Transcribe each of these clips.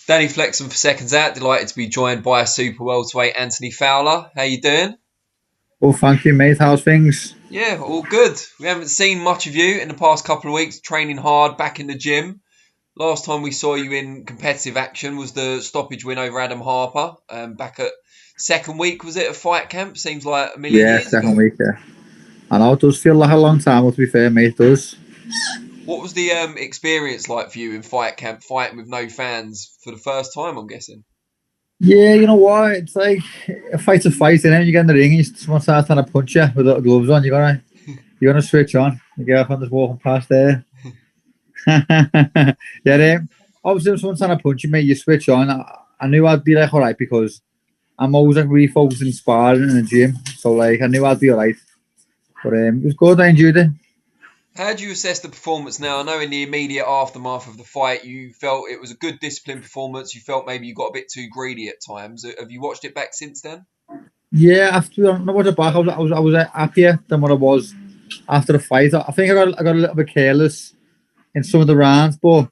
Danny Flexen for SecondsOut. Delighted to be joined by super welterweight Anthony Fowler. How you doing? Well, thank you, mate. How's things? Yeah, all good. We haven't seen much of you in the past couple of weeks, training hard, back in the gym. Last time we saw you in competitive action was the stoppage win over Adam Harper, back at second week, was it, of fight camp? Seems like a million Yeah, years ago. second week, yeah. I know it does feel like a long time, but to be fair, mate, it does. What was the experience like for you in fight camp, fighting with no fans for the first time, I'm guessing? Yeah, you know what? It's like a fight's a fight, and then you get in the ring and someone starts trying to punch you without gloves on. You gotta switch on. Your girlfriend is walking past there. Yeah, obviously, if someone's trying to punch you, mate, you switch on. I knew I'd be like alright because I'm always like refocused in sparring in the gym, so like I knew I'd be alright. But it was good. I enjoyed it. How do you assess the performance now? I know in the immediate aftermath of the fight, you felt it was a good disciplined performance. You felt maybe you got a bit too greedy at times. Have you watched it back since then? Yeah, after I watched it back, I was happier than what I was after the fight. I think I got a little bit careless in some of the rounds, but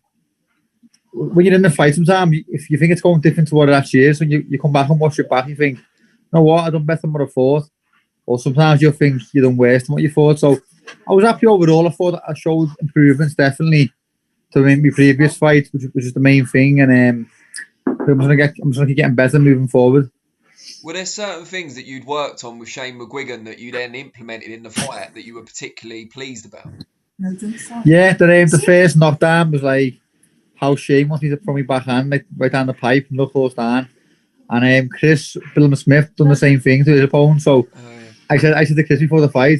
when you're in the fight, sometimes if you think it's going different to what it actually is, when you come back and watch it back, you think, you know what, I done better than what I thought. Or sometimes you'll think you done worse than what you thought. So I was happy overall. I thought I showed improvements definitely to my previous fight, which is the main thing. And I'm just gonna keep getting better moving forward. Were there certain things that you'd worked on with Shane McGuigan that you then implemented in the fight that you were particularly pleased about? Yeah, the first knockdown was like how Shane wants me to throw me backhand, like right down the pipe, no close down. And Chris Billman Smith done the same thing to his opponent. So Oh, yeah. I said to Chris before the fight,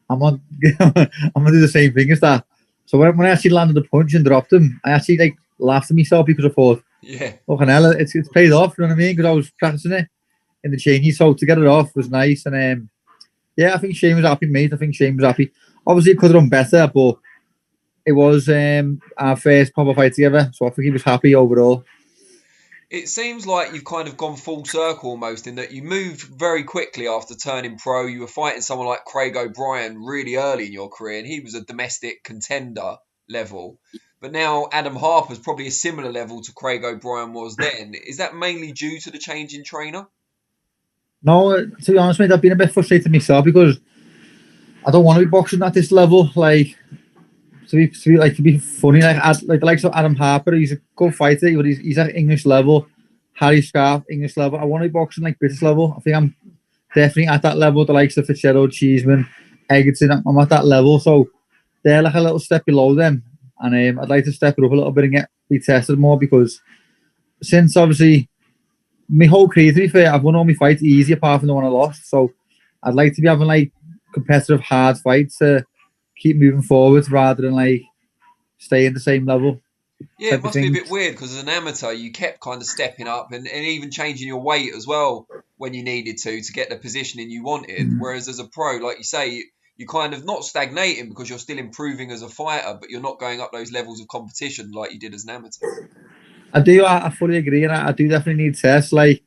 I'm not I'm gonna do the same thing as that. So when I actually landed the punch and dropped him, I actually like laughed at myself because I thought, Yeah. fucking hell, it's paid off, you know what I mean? Because I was practicing it in the changey, so to get it off was nice. And yeah, I think Shane was happy, mate. I think Shane was happy. Obviously, it could have done better, but it was our first proper fight together, so I think he was happy overall. It seems like you've kind of gone full circle almost in that you moved very quickly after turning pro. You were fighting someone like Craig OBrien really early in your career, and he was a domestic contender level. But now Adam Harper's probably a similar level to Craig OBrien was then. Is that mainly due to the change in trainer? No, to be honest, mate, I've been a bit frustrated myself because I don't want to be boxing at this level. Like to be funny, like the likes of Adam Harper, he's a good fighter, but he's at English level. Harry Scarf, English level. I want to be boxing like British level. I think I'm definitely at that level. The likes of Fitzgerald, Cheeseman, Egerton, I'm at that level. So they're like a little step below them, and I'd like to step it up a little bit and be tested more because since obviously my whole career, to be fair, I've won all my fights easy apart from the one I lost. So I'd like to be having like competitive, hard fights to keep moving forward rather than like stay in the same level Yeah, it type of must be a thing. bit weird because as an amateur, you kept kind of stepping up and even changing your weight as well when you needed to get the positioning you wanted. Whereas as a pro, like you say, you kind of not stagnating because you're still improving as a fighter, but you're not going up those levels of competition like you did as an amateur. I do, I fully agree, and I do definitely need tests. Like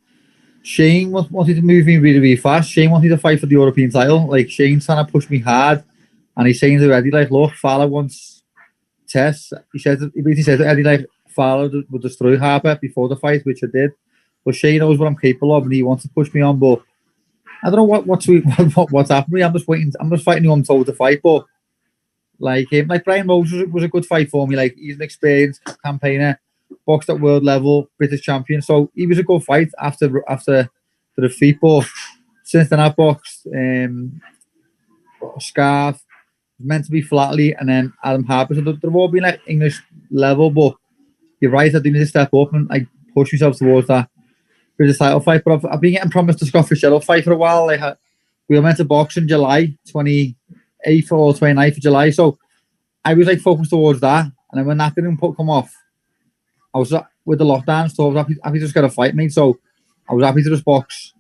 Shane wanted to move me really, really fast. Shane wanted to fight for the European title. Like Shane's trying to push me hard, and he's saying to Eddie, like, look, Fowler wants tests. He basically said to Eddie, like, Fowler would destroy Harper before the fight, which I did. But Shane knows what I'm capable of, and he wants to push me on. But I don't know what's happening. I'm just waiting. I'm just fighting who I'm told to fight. But like him, like Brian Moses was a good fight for me. Like he's an experienced campaigner, boxed at world level, British champion. So he was a good fight after the defeat. But since then I've boxed Scarf, meant to be Flatley, and then Adam Harper. So they've all been like English level. But you're right, I do need to step up and like push myself towards that British title fight. But I've been getting promised the Scott Fitzgerald fight for a while. We were meant to box in July 28th or 29th of July. So I was like focused towards that. And then when that didn't come off, I was with the lockdown, so I was happy to just get a fight, mate. So I was happy to just box.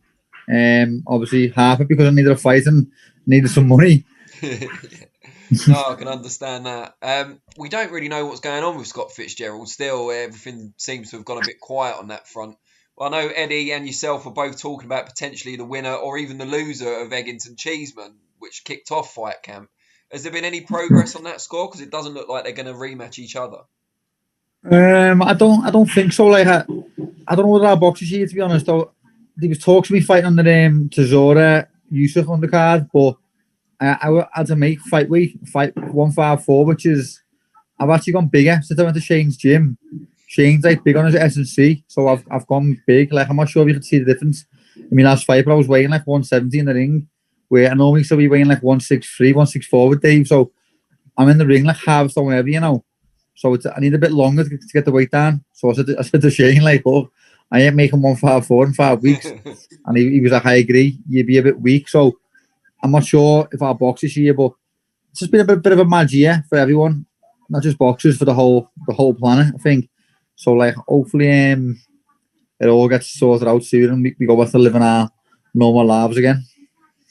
Obviously Harper because I needed a fight and needed some money. No, I can understand that. We don't really know what's going on with Scott Fitzgerald. Still, everything seems to have gone a bit quiet on that front. Well, I know Eddie and yourself are both talking about potentially the winner or even the loser of Eggington Cheeseman, which kicked off fight camp. Has there been any progress on that score? Because it doesn't look like they're going to rematch each other. I don't think so. Like I don't know what our boxes here, to be honest. Though there was talks of me fighting on the Chisora Usyk on the card, but I had to make fight 154, which is I've actually gone bigger since I went to Shane's gym. Shane's like big on his S&C, so I've gone big. Like I'm not sure if you could see the difference in my last fight, but I was weighing like 170 in the ring, where I normally still be weighing like 163, 164 with Dave. So I'm in the ring like half stone heavy, So I need a bit longer to get the weight down. So I said to Shane, like, oh, I ain't making 154 in 5 weeks. And he was like, I agree, you'd be a bit weak. So I'm not sure if our boxes here, but it's just been a bit of a mad year for everyone, not just boxers, for the whole planet, I think. So like, hopefully, it all gets sorted out soon and we go back to living our normal lives again.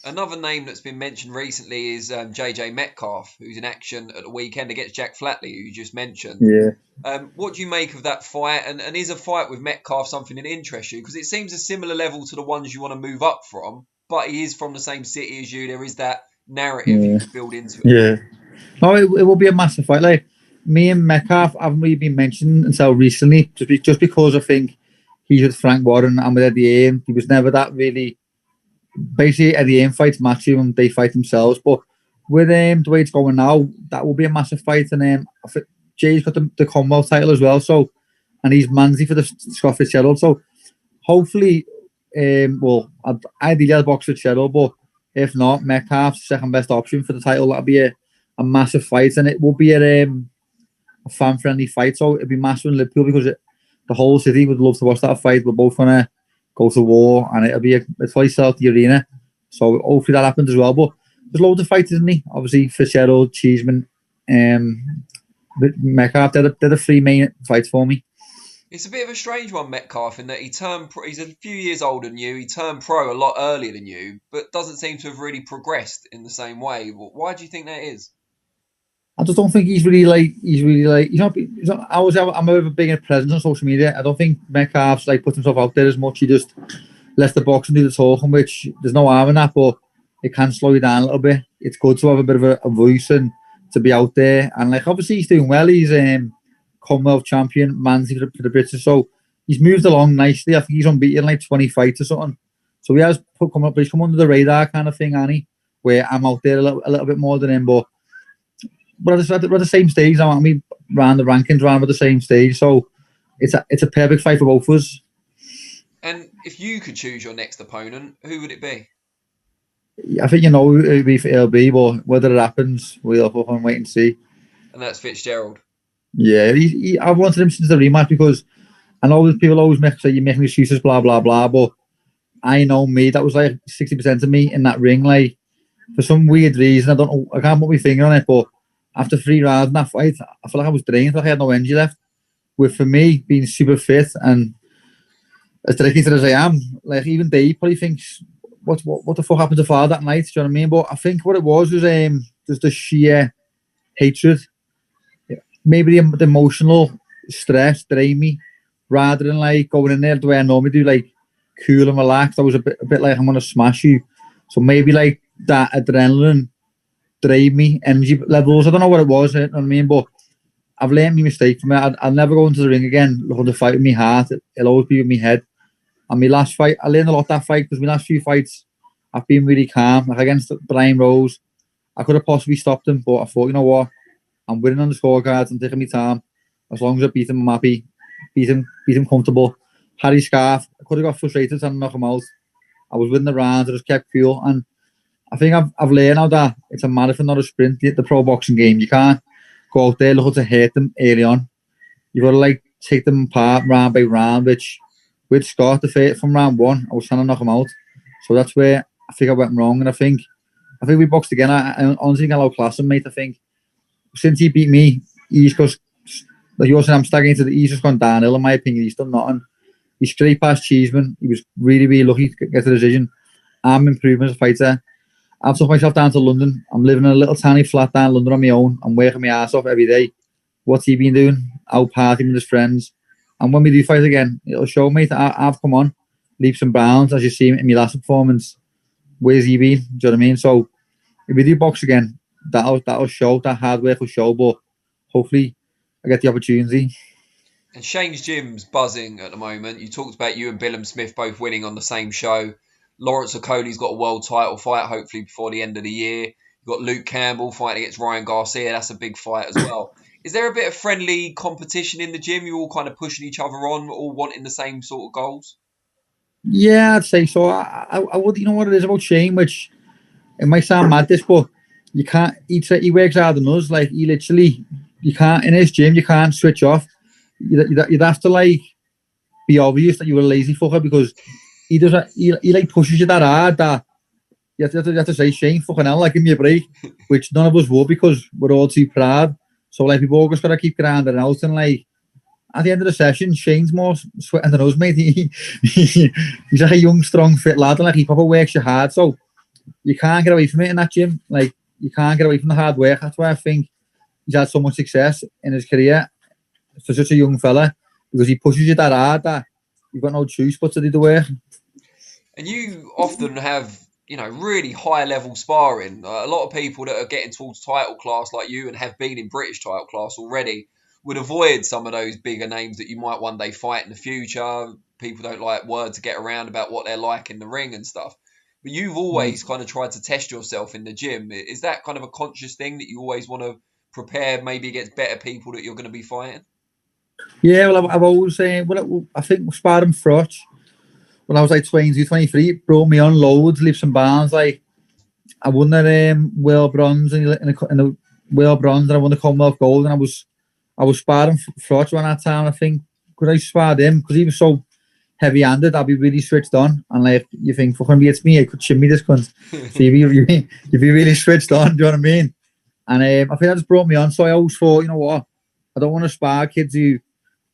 Another name that's been mentioned recently is JJ Metcalfe, who's in action at the weekend against Jack Flatley, who you just mentioned. Yeah. What do you make of that fight? And is a fight with Metcalfe something that interests you? Because it seems a similar level to the ones you want to move up from, but he is from the same city as you. There is that narrative you could build into it. Yeah. No, it will be a massive fight. Like, me and Metcalfe haven't really been mentioned until recently, just because I think he's with Frank Warren and with Eddie Hearn. He was never that really. Basically, Eddie Hearn fights Matthew, they fight themselves. But with the way it's going now, that will be a massive fight. And I think Jay's got the Commonwealth title as well. So, and he's Manzi for the Scott Fitzgerald. So, hopefully, ideally I'll box Fitzgerald, but if not, Metcalfe's second best option for the title. That'll be a massive fight, and it will be a fan-friendly fight. So it'll be massive in Liverpool because the whole city would love to watch that fight. We're both gonna go to war, and it's probably sell out the arena. So hopefully that happens as well. But there's loads of fighters, isn't he? Obviously Fitzgerald, Cheeseman, Metcalfe. They're the three main fights for me. It's a bit of a strange one, Metcalfe, in that he's a few years older than you. He turned pro a lot earlier than you, but doesn't seem to have really progressed in the same way. Why do you think that is? I just don't think he's not. I'm a big presence on social media. I don't think Metcalfe's like put himself out there as much. He just lets the boxing do the talking, which there's no harm in that, but it can slow you down a little bit. It's good to have a bit of a voice and to be out there. And like, obviously he's doing well. He's Commonwealth champion, Manzi for the British. So he's moved along nicely. I think he's unbeaten like 20 fights or something. So he has he's come under the radar kind of thing, Annie, where I'm out there a little bit more than him, but we're at the same stage now, aren't we? Round the rankings, round at the same stage. So it's a perfect fight for both of us. And if you could choose your next opponent, who would it be? I think it'll be, but whether it happens, we'll have to wait and see. And that's Fitzgerald. Yeah, I've wanted him since the rematch because I know people always say you're making excuses, blah blah blah, but I know me. That was like 60% of me in that ring. Like, for some weird reason, I don't know. I can't put my finger on it, but after 3 rounds in that fight, I felt like I was drained. I felt like I had no energy left. With, for me, being super fit and as dedicated as I am, like, even Dave probably thinks, what the fuck happened to Fowler that night? Do you know what I mean? But I think what it was just the sheer hatred. Maybe the emotional stress drained me, rather than like going in there the way I normally do, like cool and relaxed. I was a bit like, I'm gonna smash you. So maybe like that adrenaline drained me, energy levels. I don't know what it was, you know what I mean? But I've learned my mistake from it. I'll never go into the ring again looking to fight with my heart. It'll always be with my head. And my last fight, I learned a lot that fight because my last few fights, I've been really calm. Like against Brian Rose, I could have possibly stopped him, but I thought, you know what? I'm winning on the scorecards. I'm taking my time. As long as I beat him, I'm happy. Beat him comfortable. Harry Scarf, I could have got frustrated and knock him out. I was winning the rounds. I just kept cool. And I think I've learned now that it's a marathon, not a sprint. The pro boxing game, you can't go out there looking to hurt them early on. You've got to like take them apart round by round, which with Scott, from round 1, I was trying to knock him out. So that's where I think I went wrong. And I think we boxed again. I honestly think I outclassed him, mate. I think since he beat me, he's just, like you said, I'm stagnated. He's just gone downhill, in my opinion. He's done nothing. He's straight past Cheeseman. He was really, really lucky to get the decision. I'm improving as a fighter. I've took myself down to London. I'm living in a little tiny flat down in London on my own. I'm working my ass off every day. What's he been doing? Out partying with his friends. And when we do fight again, it'll show me that I've come on leaps and bounds, as you see in my last performance. Where's he been? Do you know what I mean? So if we do box again, that'll show. That hard work will show. But hopefully, I get the opportunity. And Shane's gym's buzzing at the moment. You talked about you and Billum Smith both winning on the same show. Lawrence Okolie's got a world title fight, hopefully before the end of the year. You've got Luke Campbell fighting against Ryan Garcia. That's a big fight as well. Is there a bit of friendly competition in the gym? You all kind of pushing each other on, all wanting the same sort of goals? Yeah, I'd say so. I would, you know what it is about Shane, which it might sound mad this, but you can't, he works harder than us. Like, he literally, you can't, in his gym, you can't switch off. You'd have to, like, be obvious that you were a lazy fucker, because he does, he like pushes you that hard that you have to say, Shane, fucking hell, like, give me a break, which none of us would, because we're all too proud. So, like, we've all just got to keep grinding out, and, like, at the end of the session, Shane's more sweating than us, mate. He's like a young, strong, fit lad, and, like, he probably works you hard, so you can't get away from it in that gym. Like, you can't get away from the hard work. That's why I think he's had so much success in his career for such a young fella, because he pushes you that hard that you've got no choice but to do the work. And you often have, really high level sparring. A lot of people that are getting towards title class like you and have been in British title class already would avoid some of those bigger names that you might one day fight in the future. People don't like word to get around about what they're like in the ring and stuff. But you've always kind of tried to test yourself in the gym. Is that kind of a conscious thing that you always want to prepare maybe against better people that you're going to be fighting? Yeah, well, I've always saying, I think sparring Frotch when I was like 22, 23, it brought me on loads, leaps and bounds. Like, I won the world bronze in the world bronze, and I won the Commonwealth gold, and I was sparring Frotch around that time. I think because I sparred him, because he was so heavy-handed, I'd be really switched on, and, like, you think, fucking me, it's me, I could shimmy this cunt. So you'd be really switched on, do you know what I mean? And I think that just brought me on. So I always thought, you know what, I don't want to spar kids who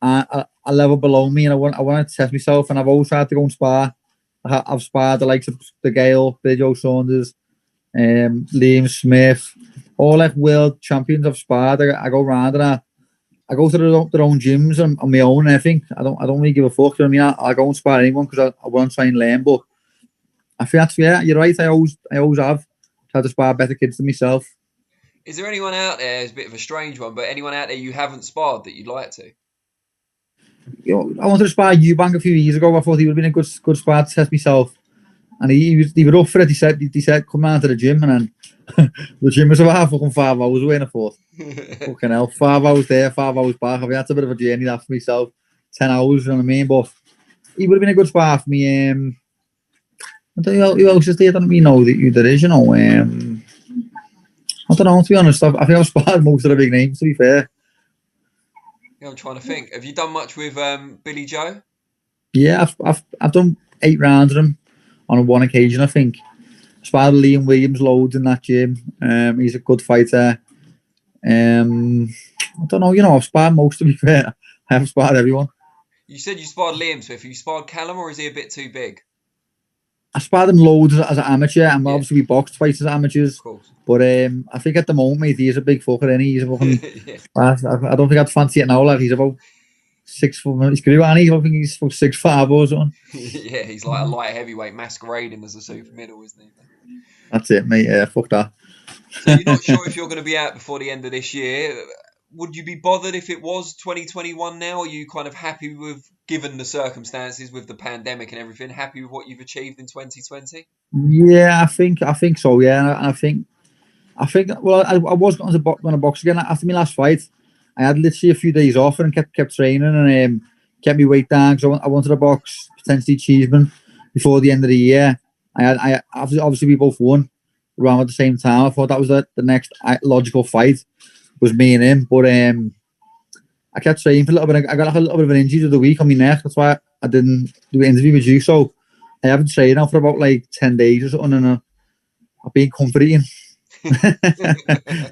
are a level below me, and I want to test myself, and I've always tried to go and spar. I've sparred the likes of the Gale, Billy Joe Saunders, Liam Smith, all like world champions I've sparred. I go round and I go to their own gyms on my own, and I think I don't really give a fuck. You know what I mean? I go and spar anyone because I want to try and learn. But I think that's, yeah, you're right. I always have tried to spar better kids than myself. Is there anyone out there? It's a bit of a strange one, but anyone out there you haven't sparred that you'd like to? I wanted to spar Eubank a few years ago. I thought he would have been a good spar to test myself, and he was up for it. He said come down to the gym, and then the gym was about fucking 5 hours away, and I thought, fucking hell, 5 hours there, 5 hours back. I mean, that's a bit of a journey that for myself. 10 hours, you know what I mean? But he would have been a good spar for me. I don't know who else is there. I don't really know who there is, you know. I don't know, to be honest. I think I've sparred most of the big names, to be fair. Yeah, I'm trying to think. Have you done much with Billy Joe? Yeah, I've done 8 rounds with him on one occasion, I think. I sparred Liam Williams loads in that gym. He's a good fighter. I don't know, I've sparred most, to be fair. I haven't sparred everyone. You said you sparred Liam Smith. Have you sparred Callum, or is he a bit too big? I sparred him loads as an amateur, and obviously we boxed twice as amateurs. But I think at the moment, mate, he's a big fucker, and he's a fucking. Yeah. I don't think I'd fancy it now. Like, he's about 6 foot. He's grew, and I don't think he's 6'5" or something. Yeah, he's like a light heavyweight masquerading as a super middle, isn't he? That's it, mate. Yeah, fuck that. So you're not sure if you're going to be out before the end of this year. Would you be bothered if it was 2021 now? Are you kind of happy with, given the circumstances with the pandemic and everything, happy with what you've achieved in 2020? Yeah, I think so. Yeah, I think. Well, I was going to box again after my last fight. I had literally a few days off and kept training and kept my weight down because I wanted to box potentially Cheeseman before the end of the year. I obviously we both won around at the same time. I thought that was the next logical fight was me and him, but I kept training for a little bit. I got a little bit of an injury of the week on my neck. That's why I didn't do an interview with you. So I haven't trained now for about like 10 days or something, and I've been comforting.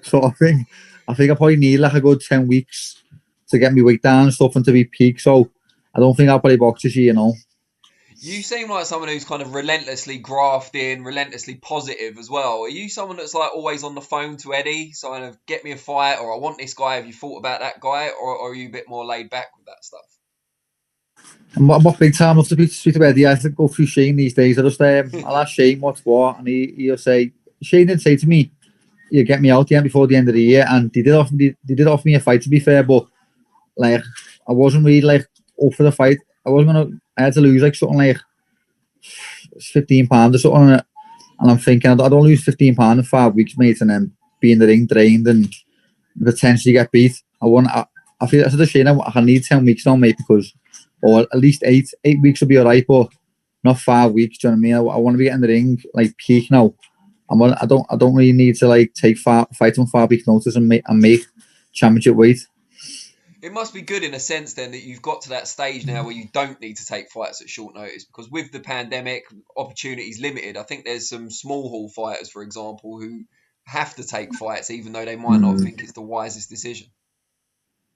So I think I probably need like a good 10 weeks to get my weight down and stuff and to be peak. So I don't think I'll play box this year, You seem like someone who's kind of relentlessly grafting, relentlessly positive as well. Are you someone that's like always on the phone to Eddie, so kind of get me a fight, or I want this guy, have you thought about that guy, or are you a bit more laid back with that stuff? I'm not big time enough to speak to Eddie. I have to go through Shane these days. I'll ask Shane what's what, and he'll say, Shane didn't say to me, you get me out before the end of the year, and they did offer me a fight, to be fair, but like I wasn't really like up for the fight. I had to lose like something like 15 pounds or something, and I'm thinking I don't lose 15 pounds in 5 weeks, mate, and then be in the ring drained and potentially get beat. I feel that's a shame. I need 10 weeks now, mate, because or at least 8 weeks will be alright, but not 5 weeks. Do you know what I mean? I want to be getting the ring like peak now. I don't really need to like take fight on 5 weeks notice and make championship weight. It must be good in a sense then that you've got to that stage now where you don't need to take fights at short notice, because with the pandemic, opportunities limited. I think there's some small hall fighters, for example, who have to take fights even though they might not think it's the wisest decision.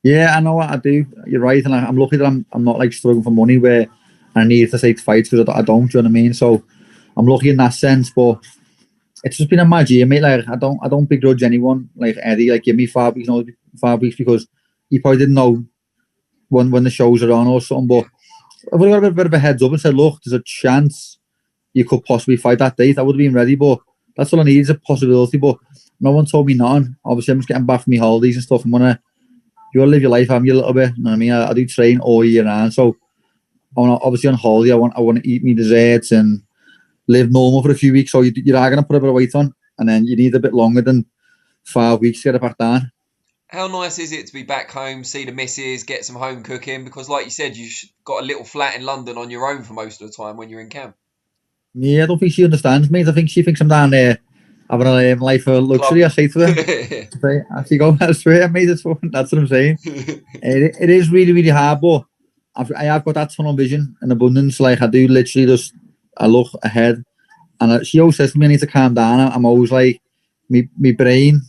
Yeah, I know what I do. You're right, and I'm lucky that I'm not like struggling for money where I need to take fights, because I don't. Do you know what I mean? So I'm lucky in that sense, but it's just been a mad year, mate. Like I don't begrudge anyone. Like Eddie, like give me 5 weeks, 5 weeks, because he probably didn't know when the shows are on or something. But if I got a bit of a heads up and said, look, there's a chance you could possibly fight that date, I would have been ready. But that's all I need is a possibility. But no one told me nothing. Obviously, I'm just getting back from my holidays and stuff. You gotta live your life, haven't you, a little bit? You know what I mean? I do train all year round, so obviously on holiday, I want to eat me desserts and live normal for a few weeks. So you are gonna put a bit of weight on, and then you need a bit longer than 5 weeks to get it back down. How nice is it to be back home, see the missus, get some home cooking? Because like you said, you've got a little flat in London on your own for most of the time when you're in camp. Yeah, I don't think she understands me. I think she thinks I'm down there having a life of luxury. I say to her, actually go, that's right, mate. That's what I'm saying. It is really, really hard, but I have got that tunnel vision and abundance. Like I do literally I look ahead, and she always says to me, I need to calm down. I'm always like, my brain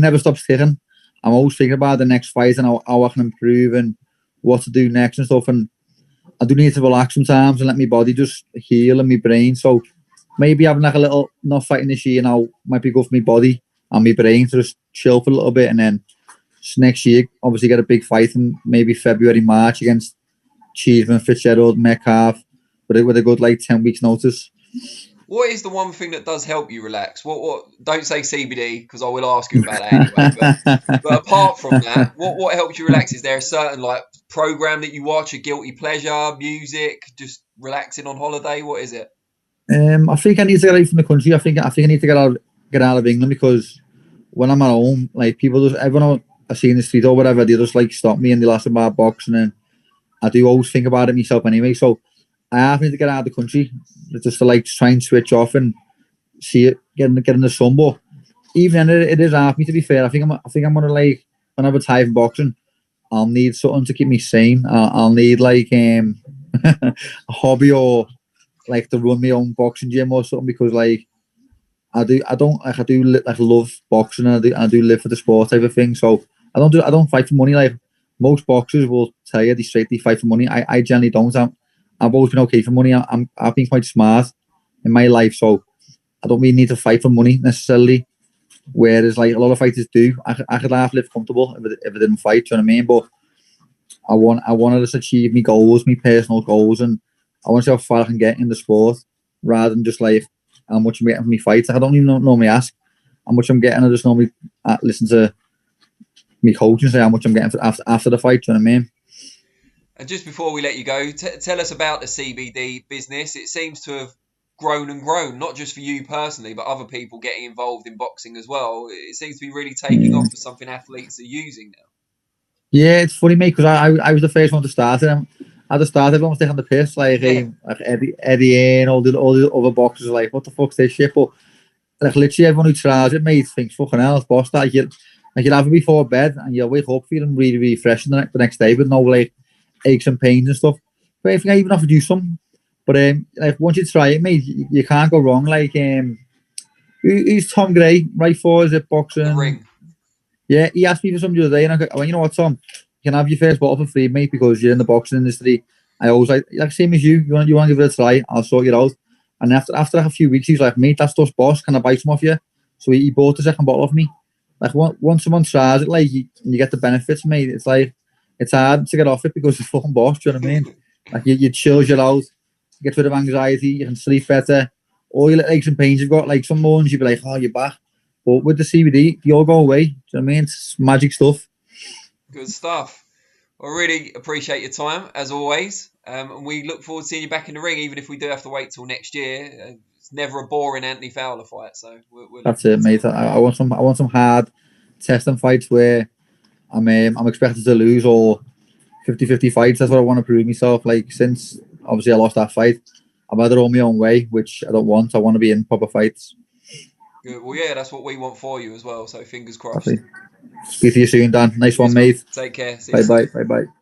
never stops ticking. I'm always thinking about the next fight and how I can improve and what to do next and stuff. And I do need to relax sometimes and let my body just heal and my brain. So maybe having like a little not fighting this year now might be good for my body and my brain to just chill for a little bit, and then next year obviously get a big fight in maybe February, March against Cheeseman, Fitzgerald, Metcalfe with a good like 10 weeks notice. What is the one thing that does help you relax? What? Don't say CBD, because I will ask you about that anyway. But apart from that, what helps you relax? Is there a certain like program that you watch, a guilty pleasure, music, just relaxing on holiday? What is it? I think I need to get out from the country. I think I need to get out of England, because when I'm at home, like everyone I see in the street or whatever, they just like stop me and they ask about boxing, and I do always think about it myself anyway. So I have to get out of the country just to like try and switch off and see it, get in the sun. But even then, it is hard for me, to be fair. I think I'm gonna like, when I retire from boxing, I'll need something to keep me sane. I'll need like a hobby, or like to run my own boxing gym or something, because like I do love boxing, and I do live for the sport type of thing. So I don't fight for money. Like most boxers will tell you, they fight for money. I generally don't. I've always been okay for money. I've been quite smart in my life, so I don't really need to fight for money necessarily. Whereas like a lot of fighters do. I could half live comfortable if I didn't fight. Do you know what I mean? But I want to just achieve my goals, my personal goals, and I want to see how far I can get in the sport, rather than just like how much I'm getting from my fights. I don't even normally ask how much I'm getting. I just normally listen to my coach and say how much I'm getting after the fight. Do you know what I mean? And just before we let you go, tell us about the CBD business. It seems to have grown and grown, not just for you personally, but other people getting involved in boxing as well. It seems to be really taking off for something athletes are using now. Yeah, it's funny, mate, because I was the first one to start it. At the start, everyone was taking the piss, like Eddie and all the other boxers are like, what the fuck's this shit? But like literally everyone who tries it, mate, thinks fucking hell, it's boss that. You'd have it before bed, and you'll wake up feeling really, really fresh the next day with no like aches and pains and stuff. But I think I even offered you some. But like once you try it, mate, you can't go wrong. Like who's Tom Gray, right? For is it boxing? The Ring. Yeah, he asked me for some the other day, and I went, you know what, Tom, you can have your first bottle for free, mate, because you're in the boxing industry. I always like same as you. You want to give it a try? I'll sort it out. And after a few weeks, he's like, mate, that's just boss. Can I buy some off you? So he bought the second bottle off me. Like once someone tries it, like you get the benefits, mate. It's like it's hard to get off it because it's fucking boss. Do you know what I mean? Like you chills you out, you get rid of anxiety, you can sleep better. All your aches and pains you've got, like some mornings you'll be like, oh, you're back. But with the CBD, they all go away. Do you know what I mean? It's magic stuff. Good stuff. I really appreciate your time, as always. And we look forward to seeing you back in the ring, even if we do have to wait till next year. It's never a boring Anthony Fowler fight, so we're That's it, mate. I want some hard testing fights where I'm expected to lose, or 50-50 fights. That's what I want to prove myself. Like, since obviously I lost that fight, I've had it all my own way, which I don't want. I want to be in proper fights. Good. Well, yeah, that's what we want for you as well. So fingers crossed. Happy. Speak to you soon, Dan. Nice one, mate. Take care. See Bye you soon. bye. Bye bye.